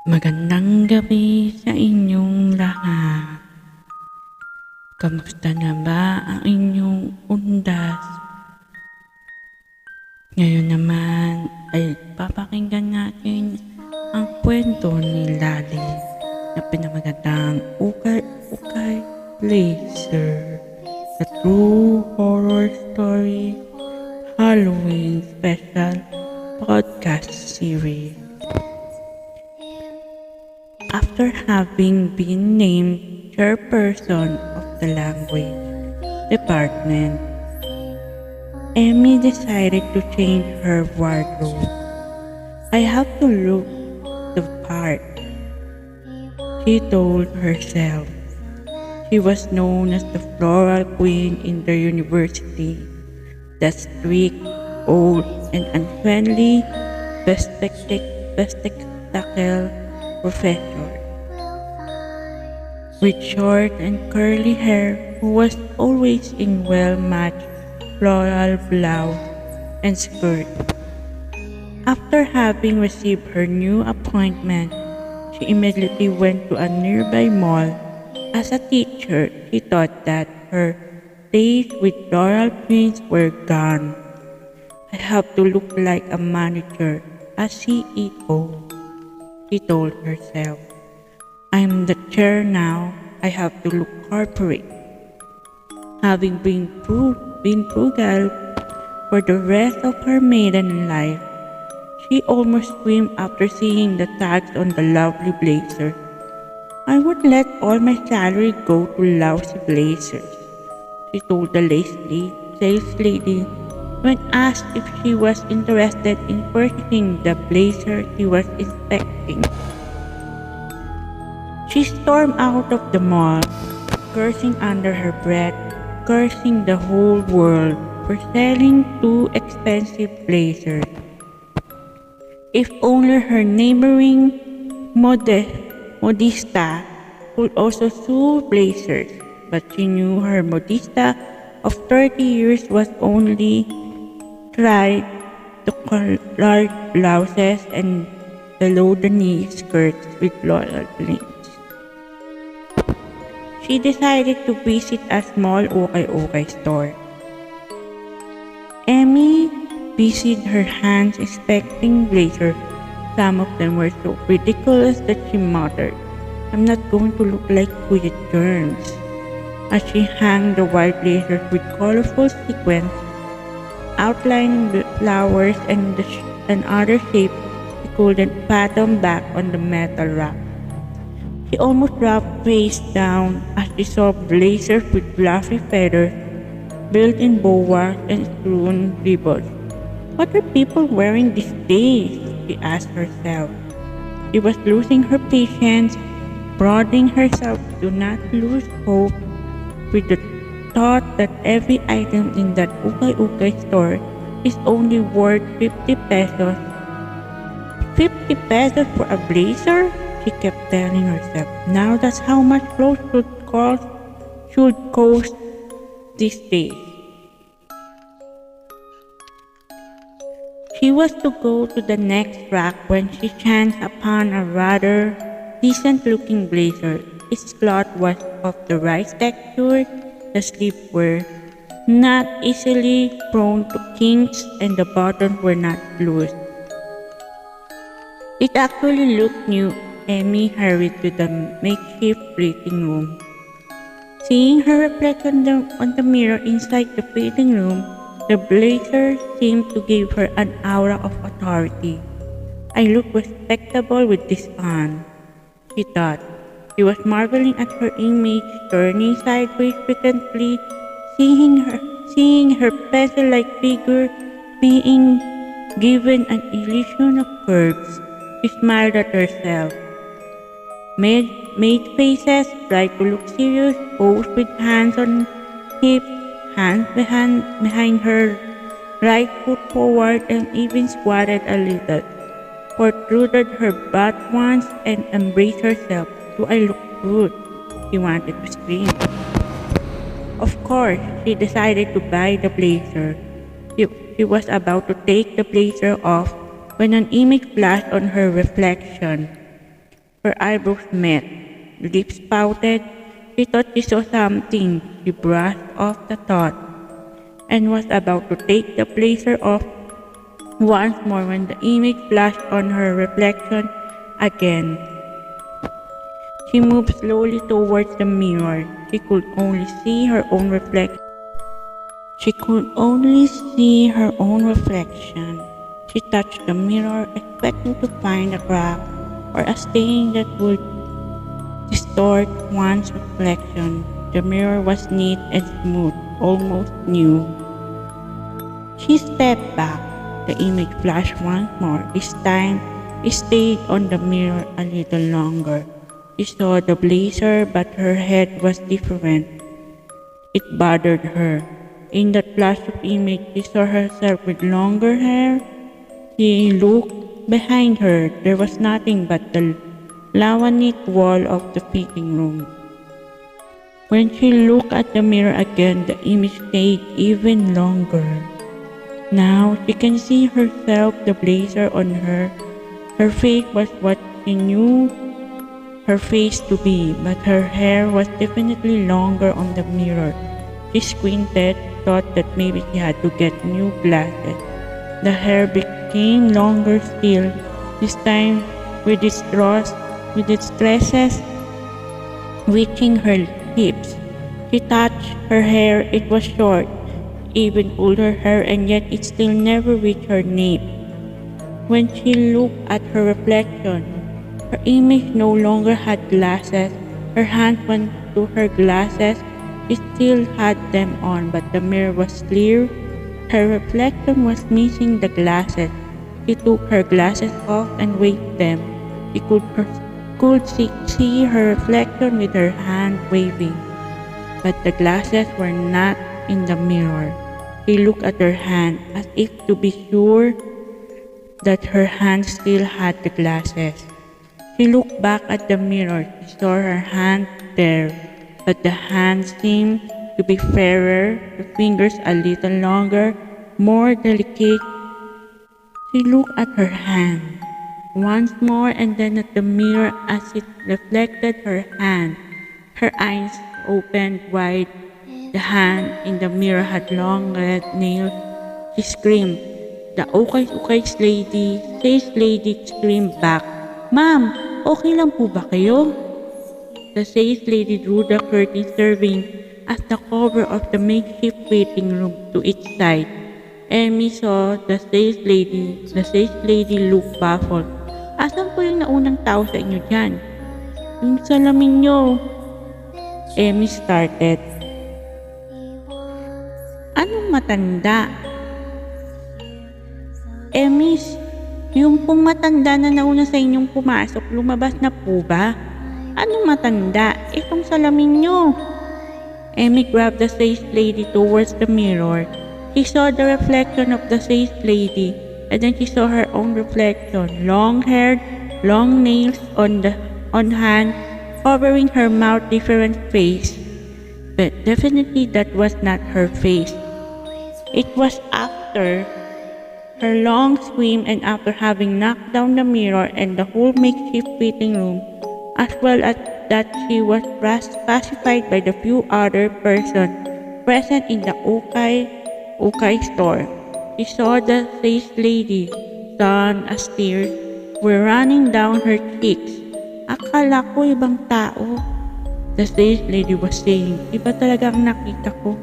Magandang gabi sa inyong lahat. Kamusta na ba ang inyong undas? Ngayon naman ay papakinggan natin ang kwento ni Lallie na pinamagatang UKAY-UKAY BLAZER, the true horror story Halloween special podcast series. After having been named chairperson of the language department, Amy decided to change her wardrobe. I have to look the part, she told herself. She was known as the floral queen in the university, the strict, old, and unfriendly bespectacled professor with short and curly hair who was always in well-matched floral blouse and skirt. After having received her new appointment, she immediately went to a nearby mall. As a teacher, she thought that her days with floral prints were gone. I have to look like a manager, a CEO, she told herself. I'm the chair now, I have to look corporate. Having been frugal for the rest of her maiden life, she almost screamed after seeing the tags on the lovely blazer. I would let all my salary go to lousy blazers, she told the sales lady when asked if she was interested in purchasing the blazer she was inspecting. She stormed out of the mall, cursing under her breath, cursing the whole world for selling too expensive blazers. If only her neighboring modista could also sew blazers, but she knew her modista of 30 years was only tried to collar blouses and below-the-knee skirts with floral prints. She decided to visit a small UKAY-UKAY store. Amy busied her hands inspecting blazers. Some of them were so ridiculous that she muttered, I'm not going to look like Kuya Germs, as she hung the white blazers with colorful sequins, outlining flowers and other shapes she couldn't fathom back on the metal rack. She almost dropped face down as she saw blazers with fluffy feathers, built-in boas, and strewn ribbons. What are people wearing these days? She asked herself. She was losing her patience, prodding herself to not lose hope with the thought that every item in that UKAY-UKAY store is only worth 50 pesos. 50 pesos for a blazer? She kept telling herself. Now that's how much clothes should cost these days. She was to go to the next rack when she chanced upon a rather decent-looking blazer. Its cloth was of the right texture, the sleeves were not easily prone to kinks, and the buttons were not loose. It actually looked new. Amy hurried to the makeshift fitting room. Seeing her reflection on the mirror inside the fitting room, the blazer seemed to give her an aura of authority. I look respectable with this on, she thought. She was marveling at her image, turning sideways frequently, seeing her pencil-like figure being given an illusion of curves. She smiled at herself. Made faces, tried to look serious, posed with hands on hips, hands behind her right foot forward, and even squatted a little, protruded her butt once, and embraced herself. Do I look good? She wanted to scream. Of course, she decided to buy the blazer. She was about to take the blazer off when an image flashed on her reflection. Her eyebrows met, lips pouted. She thought she saw something. She brushed off the thought and was about to take the blazer off once more when the image flashed on her reflection again. She moved slowly towards the mirror. She could only see her own reflection. She touched the mirror, expecting to find a crack or a stain that would distort one's reflection. The mirror was neat and smooth, almost new. She stepped back. The image flashed once more. This time, it stayed on the mirror a little longer. She saw the blazer, but her head was different. It bothered her. In that flash of image, she saw herself with longer hair. She looked behind her. There was nothing but the laminate wall of the fitting room. When she looked at the mirror again, the image stayed even longer. Now she can see herself, the blazer on her. Her face was what she knew her face to be, but her hair was definitely longer on the mirror. She squinted, thought that maybe she had to get new glasses. The hair became longer still, this time with its tresses reaching her hips. She touched her hair, it was short, even pulled her hair, and yet it still never reached her nape. When she looked at her reflection, her image no longer had glasses. Her hand went to her glasses. She still had them on, but the mirror was clear. Her reflection was missing the glasses. She took her glasses off and waved them. She could see her reflection with her hand waving, but the glasses were not in the mirror. She looked at her hand as if to be sure that her hand still had the glasses. She looked back at the mirror. She saw her hand there, but the hand seemed to be fairer, the fingers a little longer, more delicate. She looked at her hand once more and then at the mirror as it reflected her hand. Her eyes opened wide. The hand in the mirror had long red nails. She screamed. The UKAY-UKAY sales lady screamed back, "Ma'am, okay lang po ba kayo?" The sales lady drew the curtain serving as the cover of the makeshift waiting room to its side. Emmy saw the sales lady. The sales lady looked baffled. "Asan po yung naunang tao sa inyo dyan?" "Yung salamin nyo." Emmy started. "Anong matanda?" "Emmy, yung pong matanda na nauna sa inyong pumasok, lumabas na po ba?" "Anong matanda? Itong salamin nyo." Emmy grabbed the sales lady towards the mirror. She saw the reflection of the sales lady, and then she saw her own reflection, long-haired, long nails on hand, covering her mouth, different face. But definitely that was not her face. It was after her long scream and after having knocked down the mirror and the whole makeshift fitting room, as well as that she was pacified by the few other persons present in the UKAY store. She saw the sales lady, sun as tears were running down her cheeks. "Akala ko ibang tao," the sales lady was saying. "Iba talaga ang nakita ko.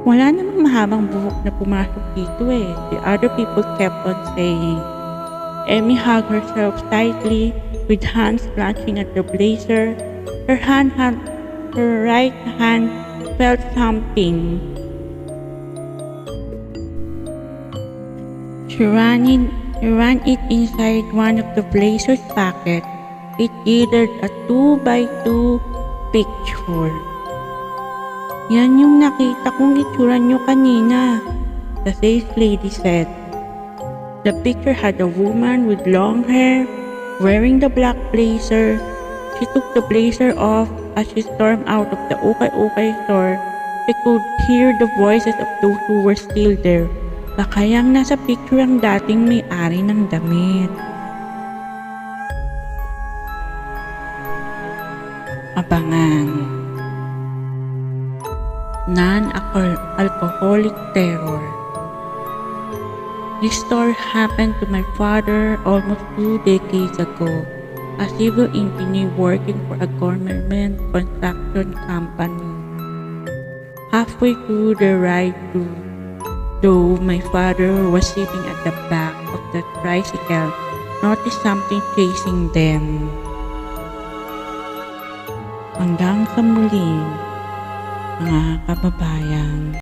Wala namang mahabang buhok na pumasok dito eh," the other people kept on saying. Emmy hugged herself tightly with hands clutching at the blazer. Her right hand felt something. She ran it inside one of the blazer's pockets. It gathered a 2x2 picture. "Yan yung nakita kong itsura nyo kanina," the sales lady said. The picture had a woman with long hair, wearing the black blazer. She took the blazer off as she stormed out of the UKAY-UKAY store. She could hear the voices of those who were still there. Baka yang nasa picture ang dating may-ari ng damit. abangan. Non-alcoholic terror. This story happened to my father almost 2 decades ago, a civil engineer working for a government construction company. Halfway through the ride through, though my father was sitting at the back of the tricycle, noticed something chasing them. Hanggang sa muli, mga kababayan.